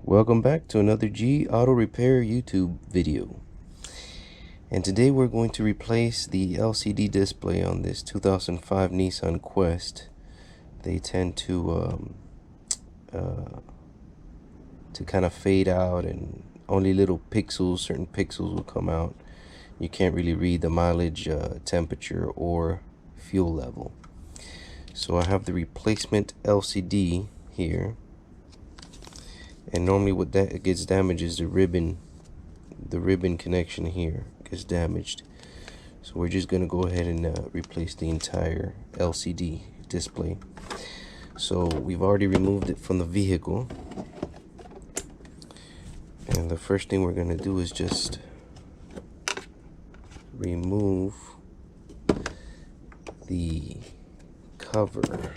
Welcome back to another G Auto Repair YouTube video. And today we're going to replace the LCD display on this 2005 Nissan Quest. They tend to kind of fade out, and only little pixels, certain pixels will come out. You can't really read the mileage, temperature, or fuel level. So I have the replacement LCD here. And normally what that gets damaged is the ribbon connection here gets damaged. So we're just gonna go ahead and replace the entire LCD display. So we've already removed it from the vehicle, and the first thing we're gonna do is just remove the cover.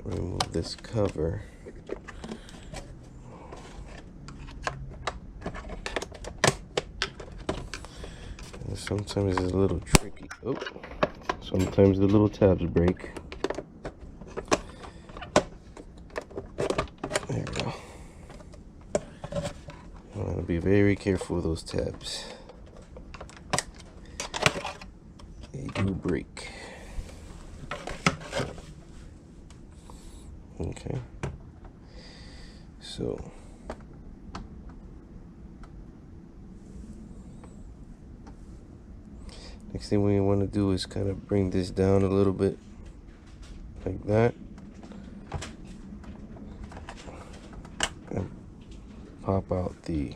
Remove this cover. And sometimes it's a little tricky. Oh, sometimes the little tabs break. There we go. I want to be very careful with those tabs. They do break. Okay, so next thing we want to do is kind of bring this down a little bit, like that, and pop out the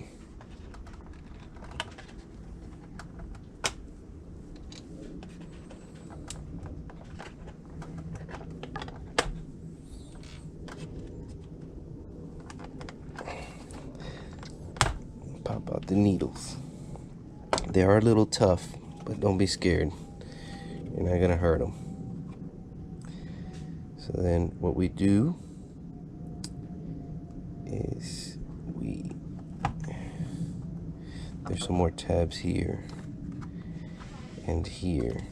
needles. They are a little tough, but don't be scared. You're not gonna hurt them. So then what we do is there's some more tabs here and here.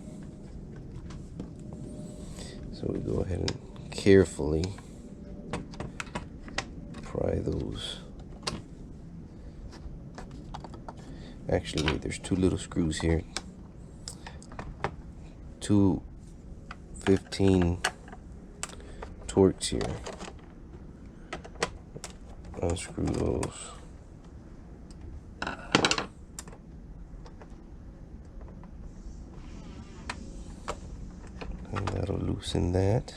So we go ahead and carefully pry those. Actually, wait, there's two little screws here. Two 15 Torx here. Unscrew those. And that'll loosen that.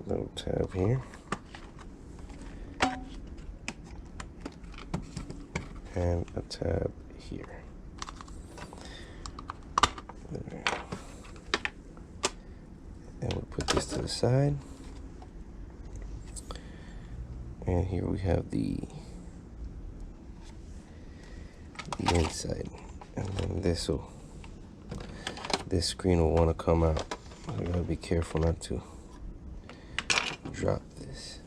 Little tab here, and a tab here. There. And we'll put this to the side, and here we have the inside, and then this screen will want to come out. So you gotta be careful not to drop this.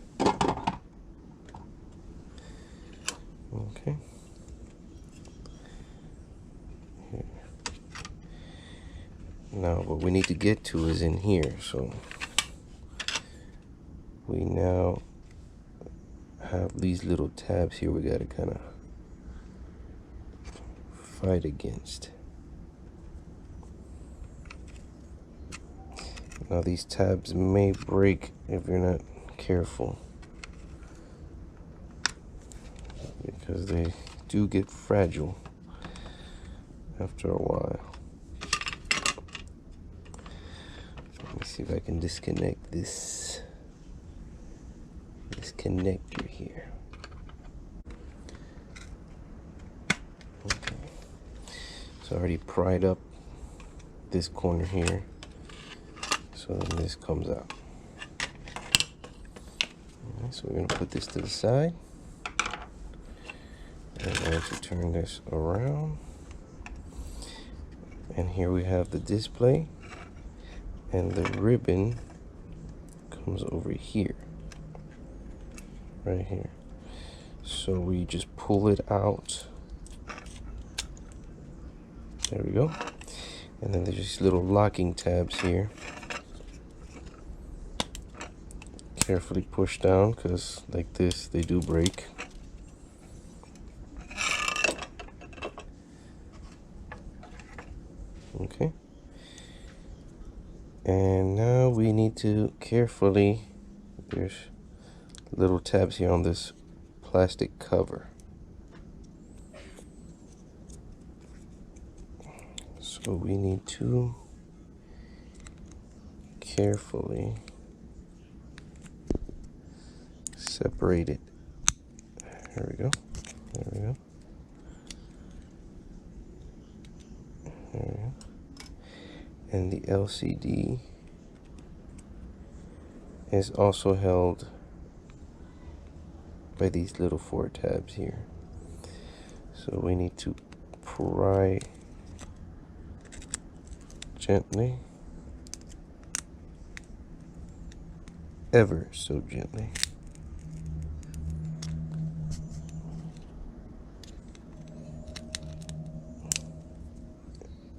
Okay. Here. Now what we need to get to is in here. So we now have these little tabs here we gotta kind of fight against. Now these tabs may break if you're not careful, because they do get fragile after a while. Let me see if I can disconnect this connector here. Okay. So I already pried up this corner here. So then this comes out. So we're going to put this to the side. I'm going to turn this around. And here we have the display. And the ribbon comes over here. Right here. So we just pull it out. There we go. And then there's these little locking tabs here. Carefully push down, because like this, they do break. Okay. And now we need to carefully, there's little tabs here on this plastic cover. So we need to carefully separate it. There we go. There we go. There we go. And the LCD is also held by these little 4 tabs here. So we need to pry gently, ever so gently.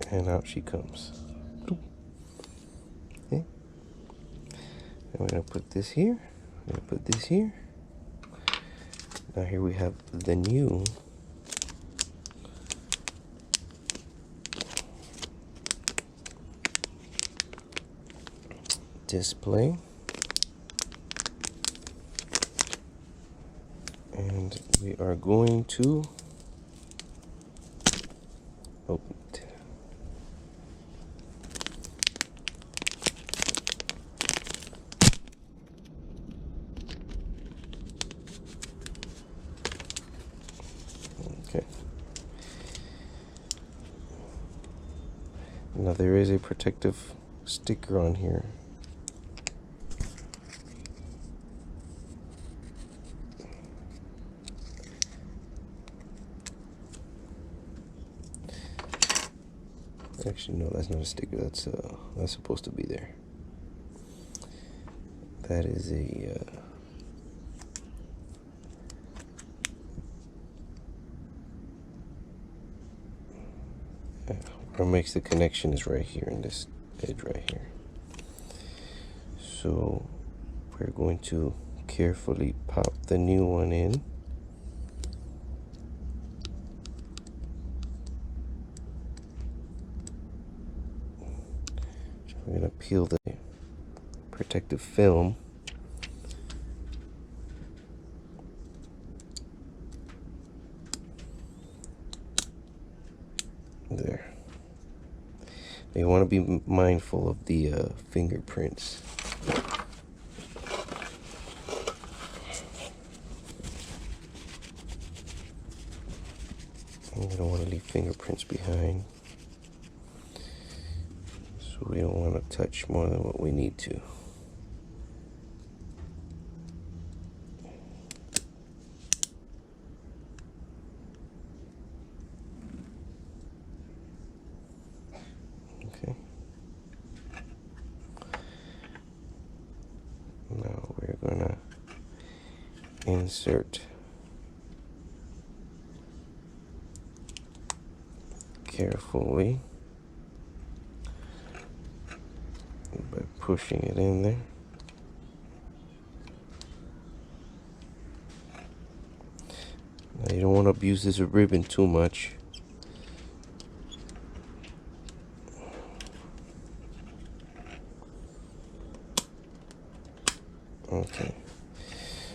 And out she comes. Okay. And we're going to put this here. We're going to put this here. Now here we have the new display. And we are going to open it. Okay. Now there is a protective sticker on here. Actually, no, that's not a sticker. That's supposed to be there. That is a what makes the connection is right here in this edge right here. So we're going to carefully pop the new one in. We're going to peel the protective film. There. You want to be mindful of the fingerprints. You don't want to leave fingerprints behind. So we don't want to touch more than what we need to. Okay. Now we're gonna insert carefully by pushing it in there. Now you don't want to abuse this ribbon too much. Okay,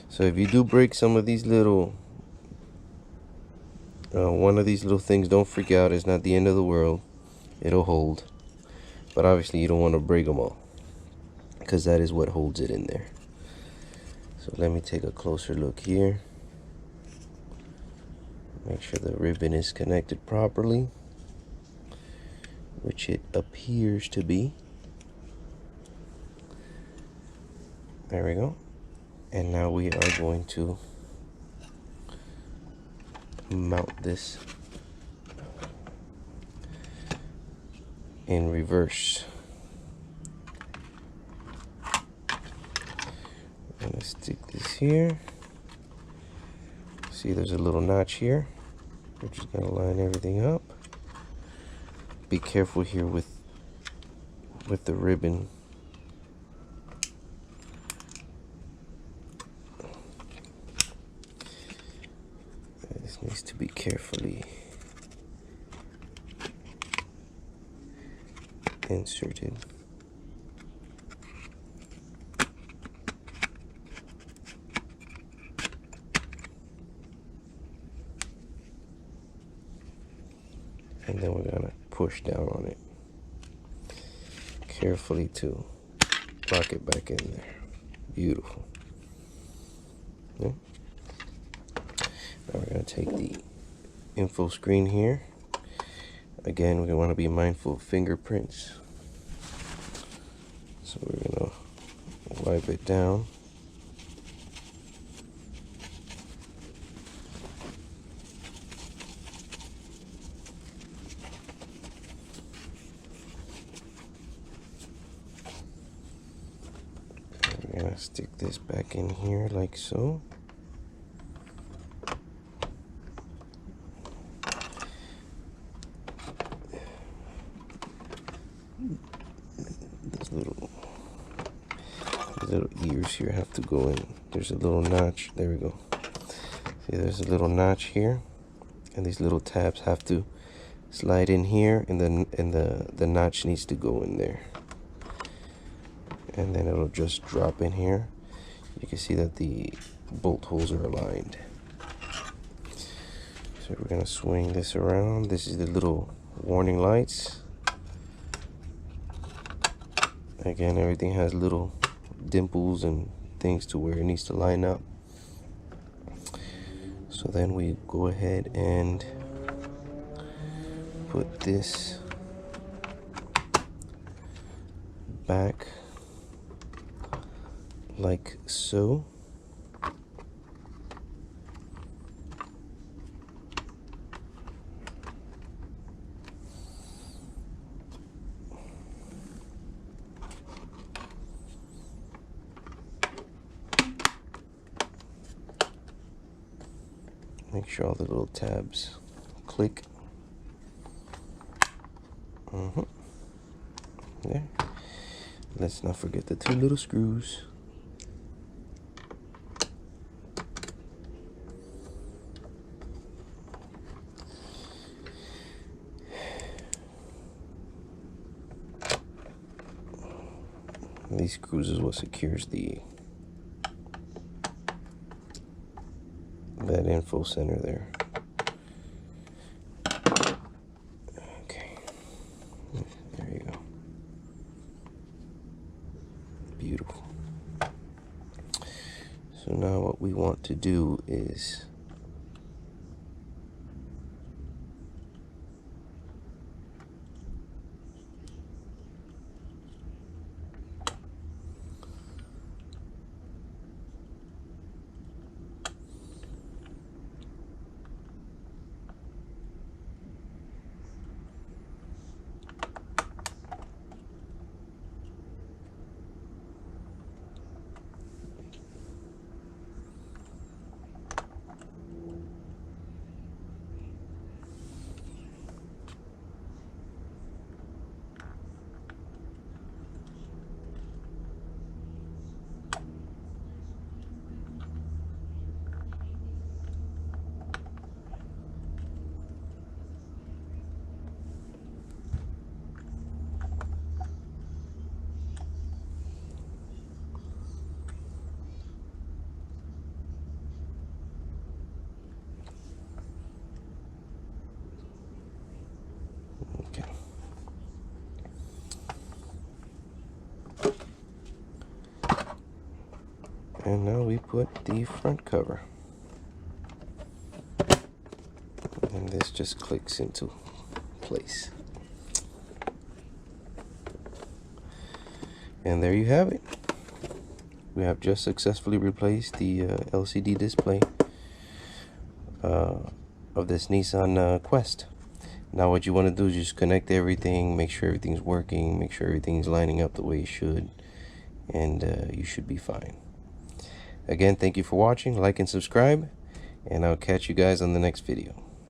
so if you do break some of these little one of these little things, don't freak out. It's not the end of the world. It'll hold, but obviously you don't want to break them all, because that is what holds it in there. So let me take a closer look here. Make sure the ribbon is connected properly, which it appears to be. There we go. And now we are going to mount this in reverse. I'm gonna stick this here. See, there's a little notch here. We're just gonna line everything up. Be careful here with the ribbon. This needs to be carefully inserted. And then we're gonna push down on it carefully to lock it back in there. Beautiful. Yeah. Now we're gonna take the info screen here. Again, we want to be mindful of fingerprints. So we're gonna wipe it down. We're gonna stick this back in here like so. These little ears here have to go in. There's a little notch. There we go. See, there's a little notch here, and these little tabs have to slide in here, and then the notch needs to go in there, and then it'll just drop in here. You can see that the bolt holes are aligned. So we're gonna swing this around. This is the little warning lights. Again, everything has little dimples and things to where it needs to line up. So then we go ahead and put this back like so. Make sure all the little tabs click. There. Let's not forget the two little screws. These screws is what secures that info center there. Okay, there you go. Beautiful. So now what we want to do is and now we put the front cover, and this just clicks into place. And there you have it. we have just successfully replaced the LCD display of this Nissan Quest. Now what you want to do is just connect everything, make sure everything's working, make sure everything's lining up the way it should, and you should be fine. Again, thank you for watching. Like and subscribe, and I'll catch you guys on the next video.